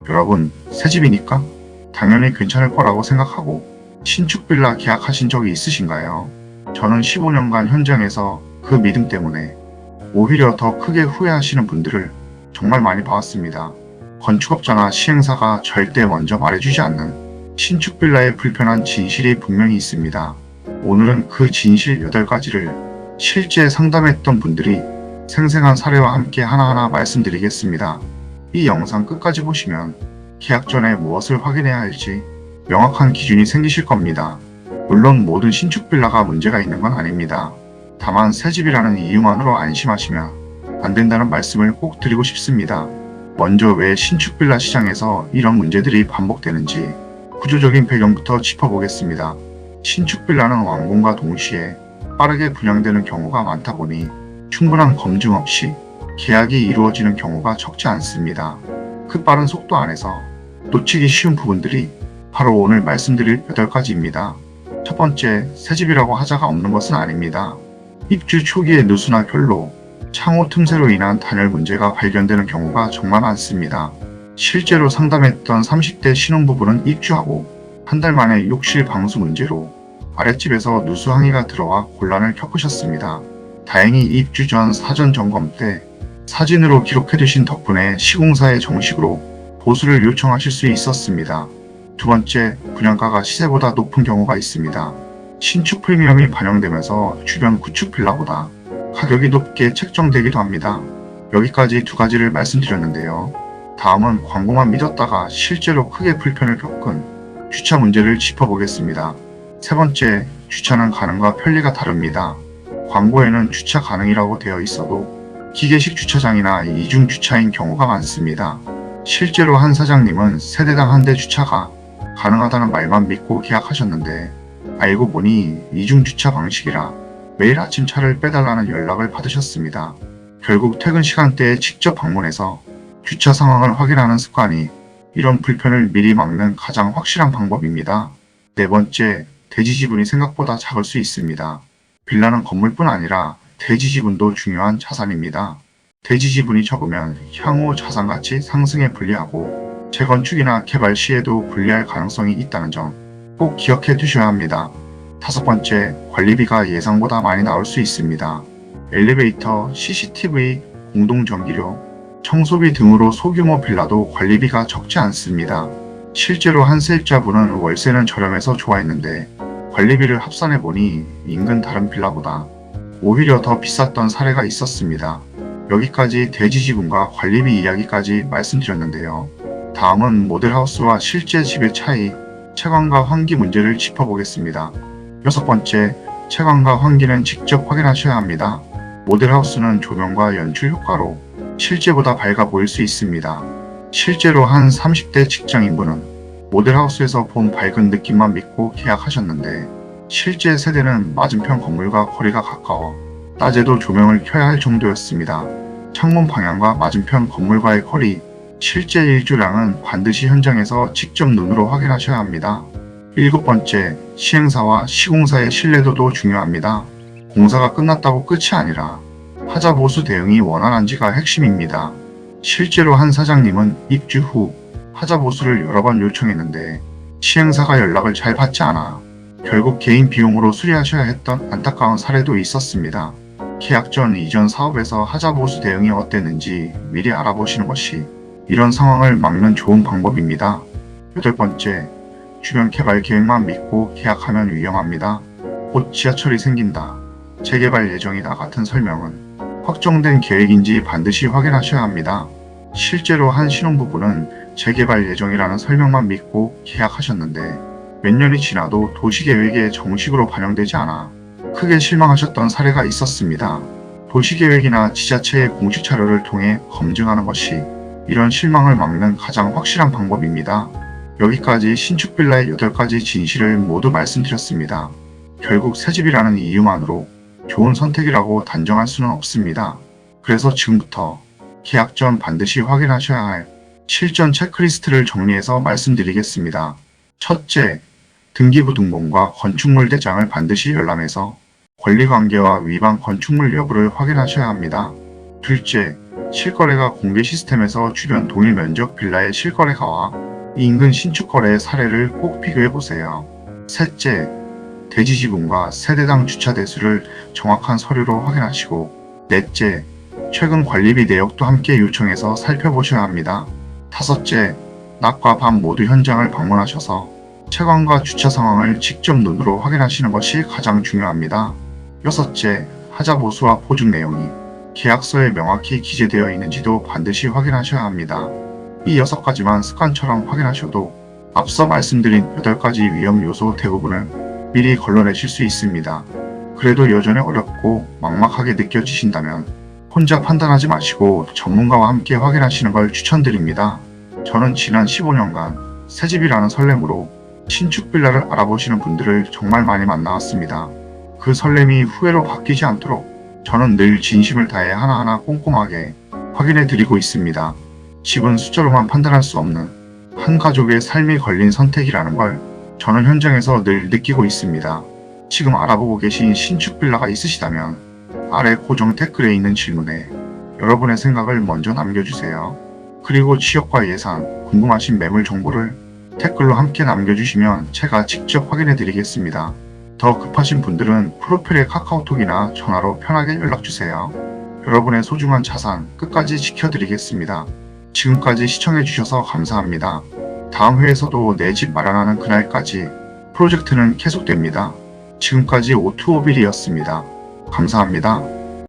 여러분, 새집이니까 당연히 괜찮을 거라고 생각하고 신축 빌라 계약하신 적이 있으신가요? 저는 15년간 현장에서 그 믿음 때문에 오히려 더 크게 후회하시는 분들을 정말 많이 봐왔습니다. 건축업자나 시행사가 절대 먼저 말해주지 않는 신축 빌라의 불편한 진실이 분명히 있습니다. 오늘은 그 진실 8가지를 실제 상담했던 분들이 생생한 사례와 함께 하나하나 말씀드리겠습니다. 이 영상 끝까지 보시면 계약 전에 무엇을 확인해야 할지 명확한 기준이 생기실 겁니다. 물론 모든 신축 빌라가 문제가 있는 건 아닙니다. 다만 새집이라는 이유만으로 안심하시면 안 된다는 말씀을 꼭 드리고 싶습니다. 먼저 왜 신축 빌라 시장에서 이런 문제들이 반복되는지 구조적인 배경부터 짚어보겠습니다. 신축 빌라는 완공과 동시에 빠르게 분양되는 경우가 많다 보니 충분한 검증 없이 계약이 이루어지는 경우가 적지 않습니다. 그 빠른 속도 안에서 놓치기 쉬운 부분들이 바로 오늘 말씀드릴 8가지입니다. 첫 번째, 새집이라고 하자가 없는 것은 아닙니다. 입주 초기에 누수나 결로, 창호 틈새로 인한 단열 문제가 발견되는 경우가 정말 많습니다. 실제로 상담했던 30대 신혼부부는 입주하고 한 달 만에 욕실 방수 문제로 아랫집에서 누수 항의가 들어와 곤란을 겪으셨습니다. 다행히 입주 전 사전 점검 때 사진으로 기록해두신 덕분에 시공사에 정식으로 보수를 요청하실 수 있었습니다. 두 번째, 분양가가 시세보다 높은 경우가 있습니다. 신축 프리미엄이 반영되면서 주변 구축 빌라보다 가격이 높게 책정되기도 합니다. 여기까지 2가지를 말씀드렸는데요. 다음은 광고만 믿었다가 실제로 크게 불편을 겪은 주차 문제를 짚어보겠습니다. 세 번째, 주차는 가능과 편리가 다릅니다. 광고에는 주차 가능이라고 되어 있어도 기계식 주차장이나 이중 주차인 경우가 많습니다. 실제로 한 사장님은 세대당 한 대 주차가 가능하다는 말만 믿고 계약하셨는데 알고 보니 이중 주차 방식이라 매일 아침 차를 빼달라는 연락을 받으셨습니다. 결국 퇴근 시간대에 직접 방문해서 주차 상황을 확인하는 습관이 이런 불편을 미리 막는 가장 확실한 방법입니다. 네 번째, 대지 지분이 생각보다 작을 수 있습니다. 빌라는 건물뿐 아니라 대지 지분도 중요한 자산입니다. 대지 지분이 적으면 향후 자산가치 상승에 불리하고 재건축이나 개발 시에도 불리할 가능성이 있다는 점 꼭 기억해 두셔야 합니다. 다섯 번째, 관리비가 예상보다 많이 나올 수 있습니다. 엘리베이터, CCTV, 공동전기료, 청소비 등으로 소규모 빌라도 관리비가 적지 않습니다. 실제로 한 세입자분은 월세는 저렴해서 좋아했는데 관리비를 합산해보니 인근 다른 빌라보다 오히려 더 비쌌던 사례가 있었습니다. 여기까지 대지 지분과 관리비 이야기까지 말씀드렸는데요. 다음은 모델하우스와 실제 집의 차이, 채광과 환기 문제를 짚어보겠습니다. 여섯 번째, 채광과 환기는 직접 확인하셔야 합니다. 모델하우스는 조명과 연출 효과로 실제보다 밝아 보일 수 있습니다. 실제로 한 30대 직장인분은 모델하우스에서 본 밝은 느낌만 믿고 계약하셨는데 실제 세대는 맞은편 건물과 거리가 가까워 낮에도 조명을 켜야 할 정도였습니다. 창문 방향과 맞은편 건물과의 거리, 실제 일조량은 반드시 현장에서 직접 눈으로 확인하셔야 합니다. 일곱 번째, 시행사와 시공사의 신뢰도도 중요합니다. 공사가 끝났다고 끝이 아니라 하자 보수 대응이 원활한지가 핵심입니다. 실제로 한 사장님은 입주 후 하자 보수를 여러 번 요청했는데 시행사가 연락을 잘 받지 않아 결국 개인 비용으로 수리하셔야 했던 안타까운 사례도 있었습니다. 계약 전 이전 사업에서 하자 보수 대응이 어땠는지 미리 알아보시는 것이 이런 상황을 막는 좋은 방법입니다. 여덟 번째, 주변 개발 계획만 믿고 계약하면 위험합니다. 곧 지하철이 생긴다, 재개발 예정이다 같은 설명은 확정된 계획인지 반드시 확인하셔야 합니다. 실제로 한 신혼부부는 재개발 예정이라는 설명만 믿고 계약하셨는데 몇 년이 지나도 도시계획에 정식으로 반영되지 않아 크게 실망하셨던 사례가 있었습니다. 도시계획이나 지자체의 공식 자료를 통해 검증하는 것이 이런 실망을 막는 가장 확실한 방법입니다. 여기까지 신축 빌라의 8가지 진실을 모두 말씀드렸습니다. 결국 새집이라는 이유만으로 좋은 선택이라고 단정할 수는 없습니다. 그래서 지금부터 계약 전 반드시 확인하셔야 할 실전 체크리스트를 정리해서 말씀드리겠습니다. 첫째, 등기부 등본과 건축물 대장을 반드시 열람해서 권리관계와 위반 건축물 여부를 확인하셔야 합니다. 둘째, 실거래가 공개 시스템에서 주변 동일 면적 빌라의 실거래가와 인근 신축 거래의 사례를 꼭 비교해보세요. 셋째, 대지 지분과 세대당 주차 대수를 정확한 서류로 확인하시고, 넷째, 최근 관리비 내역도 함께 요청해서 살펴보셔야 합니다. 다섯째, 낮과 밤 모두 현장을 방문하셔서 채광과 주차 상황을 직접 눈으로 확인하시는 것이 가장 중요합니다. 여섯째, 하자 보수와 보증 내용이 계약서에 명확히 기재되어 있는지도 반드시 확인하셔야 합니다. 이 6가지만 습관처럼 확인하셔도 앞서 말씀드린 8가지 위험 요소 대부분을 미리 걸러내실 수 있습니다. 그래도 여전히 어렵고 막막하게 느껴지신다면 혼자 판단하지 마시고 전문가와 함께 확인하시는 걸 추천드립니다. 저는 지난 15년간 새집이라는 설렘으로 신축 빌라를 알아보시는 분들을 정말 많이 만나왔습니다. 그 설렘이 후회로 바뀌지 않도록 저는 늘 진심을 다해 하나하나 꼼꼼하게 확인해 드리고 있습니다. 집은 숫자로만 판단할 수 없는 한 가족의 삶이 걸린 선택이라는 걸 저는 현장에서 늘 느끼고 있습니다. 지금 알아보고 계신 신축 빌라가 있으시다면 아래 고정 댓글에 있는 질문에 여러분의 생각을 먼저 남겨주세요. 그리고 취역과 예산, 궁금하신 매물 정보를 댓글로 함께 남겨주시면 제가 직접 확인해 드리겠습니다. 더 급하신 분들은 프로필의 카카오톡이나 전화로 편하게 연락주세요. 여러분의 소중한 자산 끝까지 지켜드리겠습니다. 지금까지 시청해주셔서 감사합니다. 다음 회에서도 내 집 마련하는 그날까지 프로젝트는 계속됩니다. 지금까지 오투오빌이었습니다. 감사합니다.